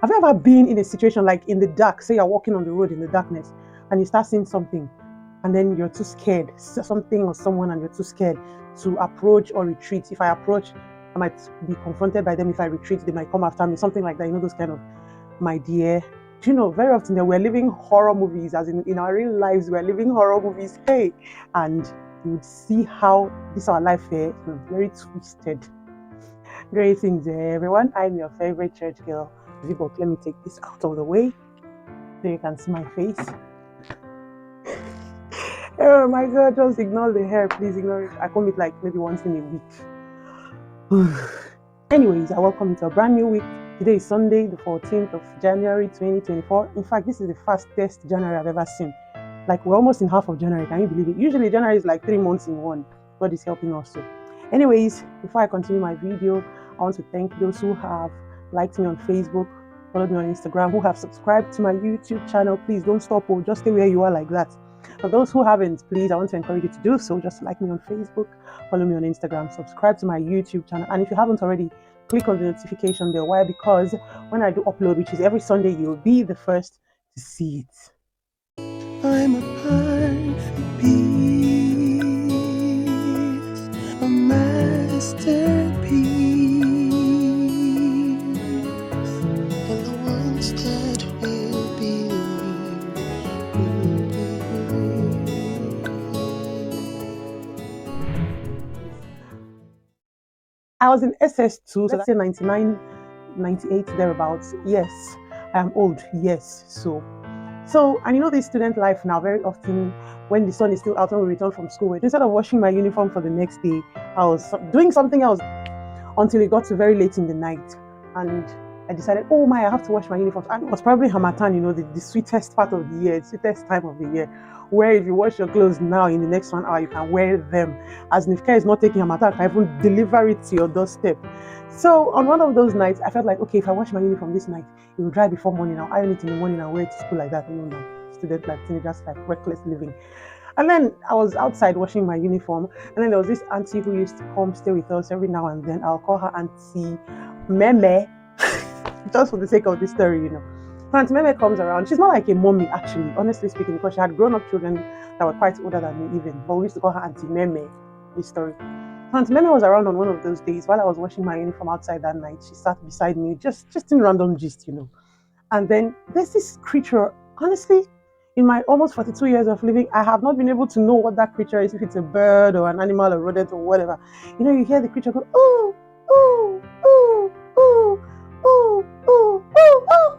Have you ever been in a situation like in the dark, say you're walking on the road in the darkness and you start seeing something and then you're too scared, something or someone, and you're too scared to approach or retreat? If I approach, I might be confronted by them. If I retreat, they might come after me, something like that. You know, those kind of, my dear. Do you know, very often that we're living horror movies, as in our real lives, we're living horror movies. Hey, and you would see how this our life is very twisted. Great things, everyone. I'm your favorite church girl, Zibok. Let me take this out of the way so you can see my face. Oh my god, just ignore the hair, please ignore it. I comb it like maybe once in a week. Anyways, I welcome you to a brand new week. Today is Sunday, the 14th of January 2024. In fact, this is the fastest January I've ever seen. Like, we're almost in half of January. Can you believe it? Usually January is like 3 months in one. God is helping us too. Anyways, before I continue my video, I want to thank those who have liked me on Facebook, followed me on Instagram, who have subscribed to my YouTube channel. Please don't stop, or just stay where you are like that. For those who haven't, please, I want to encourage you to do so. Just like me on Facebook, follow me on Instagram, subscribe to my YouTube channel. And if you haven't already, click on the notification bell. Why? Because when I do upload, which is every Sunday, you'll be the first to see it. I'm a perfect piece, a masterpiece. And the ones that will believe. I was in SS2, so let's say 99, 98, thereabouts. Yes, I am old, yes. So, and you know this student life now, very often when the sun is still out, when we return from school, instead of washing my uniform for the next day, I was doing something else until it got to very late in the night. And I decided, oh my, I have to wash my uniforms. And it was probably Hamatan, you know, the sweetest part of the year, the sweetest time of the year, where if you wash your clothes now in the next 1 hour, you can wear them. As if care is not taking Hamatan, I can even deliver it to your doorstep. So on one of those nights, I felt like, okay, if I wash my uniform this night, it will dry before morning. I'll iron it in the morning and wear it to school like that. You know, now, student life, teenagers life, reckless living. And then I was outside washing my uniform, and then there was this auntie who used to come stay with us every now and then. I'll call her Auntie Meme, just for the sake of this story, you know. Auntie Meme comes around. She's not like a mommy, actually, honestly speaking, because she had grown-up children that were quite older than me even. But we used to call her Auntie Meme, this story. Auntie Meme was around on one of those days while I was washing my uniform outside that night. She sat beside me, just in random gist, you know. And then there's this creature, honestly, in my almost 42 years of living, I have not been able to know what that creature is, if it's a bird or an animal or rodent or whatever. You know, you hear the creature go, ooh, ooh, ooh, ooh, ooh, ooh, ooh, ooh, ooh.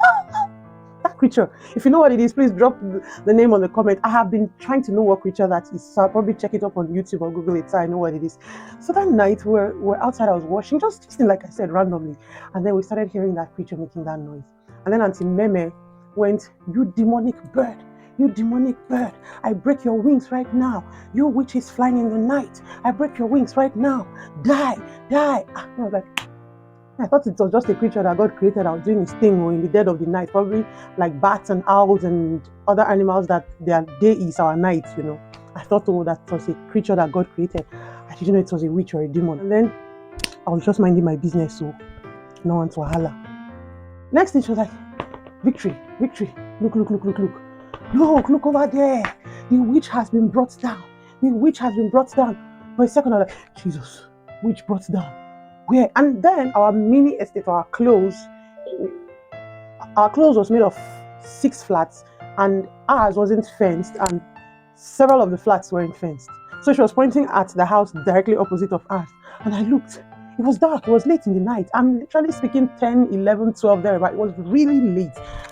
That creature, if you know what it is, please drop the name on the comment. I have been trying to know what creature that is, so I'll probably check it up on YouTube or Google it so I know what it is. So that night, we're outside, I was washing, just like I said, randomly. And then we started hearing that creature making that noise. And then Auntie Meme went, you demonic bird, you demonic bird, I break your wings right now. You witch is flying in the night, I break your wings right now. Die, die. I was like, I thought it was just a creature that God created. I was doing his thing in the dead of the night, probably like bats and owls and other animals that their day is our night, you know. I thought, oh, that was a creature that God created. I didn't know it was a witch or a demon. And then I was just minding my business, so no one to holler. Next thing, she was like, Victory, Victory, look, look, look, look, look. Look, look over there. The witch has been brought down. The witch has been brought down. For a second, I was like, Jesus, witch brought down. Where? And then our mini estate, our clothes was made of 6 flats, and ours wasn't fenced, and several of the flats weren't fenced. So she was pointing at the house directly opposite of ours, and I looked. It was dark. It was late in the night. I'm literally speaking 10, 11, 12 there, but it was really late.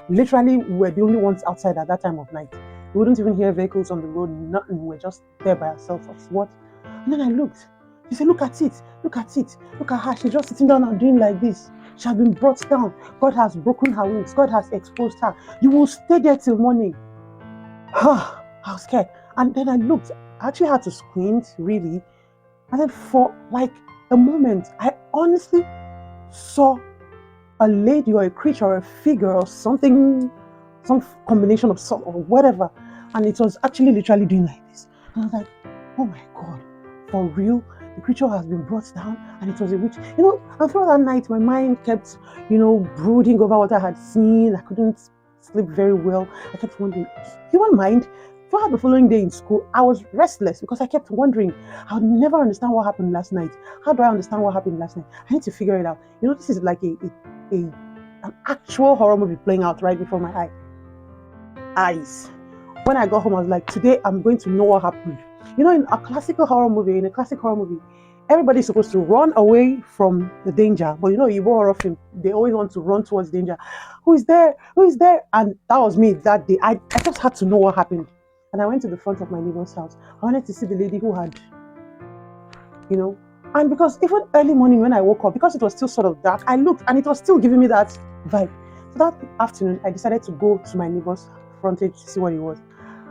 Literally, we were the only ones outside at that time of night. We wouldn't even hear vehicles on the road, nothing. We were just there by ourselves. What? And then I looked. She said, look at it, look at it, look at her. She's just sitting down and doing like this. She has been brought down. God has broken her wings. God has exposed her. You will stay there till morning. I was scared. And then I looked. I actually had to squint, really. And then for like a moment, I honestly saw a lady or a creature or a figure or something, some combination of salt or whatever. And it was actually literally doing like this. And I was like, oh my God, for real? the creature has been brought down and it was a witch. And throughout that night, my mind kept, brooding over what I had seen. I couldn't sleep very well. I kept wondering, human mind. Throughout the following day in school, I was restless because I kept wondering, I'll never understand what happened last night. How do I understand what happened last night? I need to figure it out. This is like an actual horror movie playing out right before my eyes. When I got home, I was like, today I'm going to know what happened. In a classic horror movie, everybody's supposed to run away from the danger. But Igbo horror film, they always want to run towards danger. Who is there? Who is there? And that was me that day. I just had to know what happened. And I went to the front of my neighbor's house. I wanted to see the lady who had, and because even early morning when I woke up, because it was still sort of dark, I looked and it was still giving me that vibe. So that afternoon, I decided to go to my neighbor's frontage to see what it was.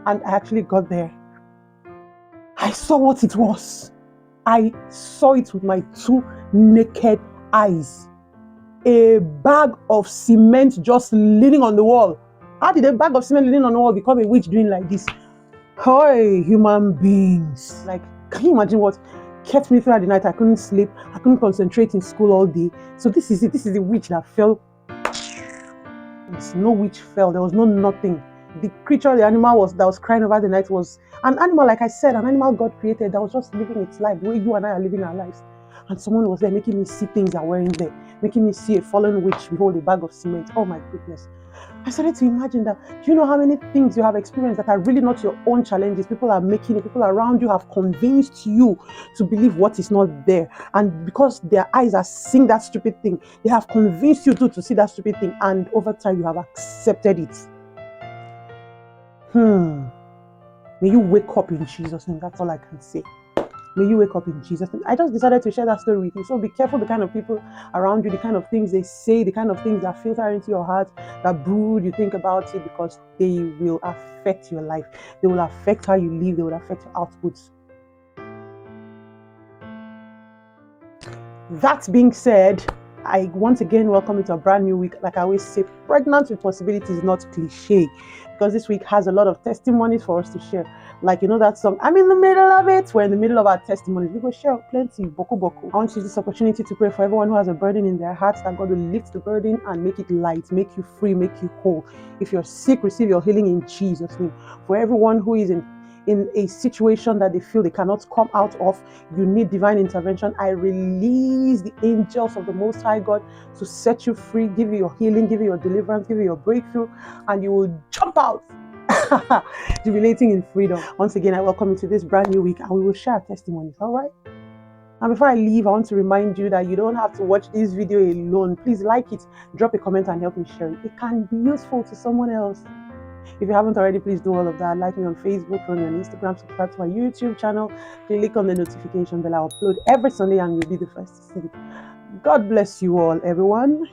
And I actually got there. I saw what it was. I saw it with my two naked eyes. A bag of cement just leaning on the wall. How did a bag of cement leaning on the wall become a witch doing like this? Hey, human beings. Like, can you imagine what kept me throughout the night? I couldn't sleep. I couldn't concentrate in school all day. So this is it. This is the witch that fell. No witch fell. There was no nothing. The creature, the animal that was crying over the night was an animal, like I said, an animal God created that was just living its life the way you and I are living our lives. And someone was there making me see things that weren't there, making me see a fallen witch behold a bag of cement. Oh my goodness. I started to imagine that, do you know how many things you have experienced that are really not your own challenges? People are making it, people around you have convinced you to believe what is not there. And because their eyes are seeing that stupid thing, they have convinced you to see that stupid thing. And over time, you have accepted it. May you wake up in Jesus' name. That's all I can say. May you wake up in Jesus' name. I just decided to share that story with you. So be careful the kind of people around you, the kind of things they say, the kind of things that filter into your heart, that brood, you think about it, because they will affect your life. They will affect how you live. They will affect your outputs. That being said, I once again welcome you to a brand new week. Like I always say, pregnant with possibilities is not cliche, because this week has a lot of testimonies for us to share. Like, that song, I'm in the middle of it. We're in the middle of our testimonies. We will share plenty, boku boku. I want to use this opportunity to pray for everyone who has a burden in their hearts, that God will lift the burden and make it light, make you free, make you whole. If you're sick, receive your healing in Jesus' name. For everyone who is in a situation that they feel they cannot come out of, you need divine intervention, I release the angels of the Most High God to set you free, give you your healing, give you your deliverance, give you your breakthrough, and you will jump out jubilating in freedom. Once again, I welcome you to this brand new week, and we will share testimonies. All right. And before I leave, I want to remind you that you don't have to watch this video alone. Please like it, drop a comment, and help me share it. It can be useful to someone else. If you haven't already, please do all of that. Like me on Facebook, follow me on Instagram, subscribe to my YouTube channel, click on the notification bell. I upload every Sunday and you'll be the first to see it. God bless you all, everyone.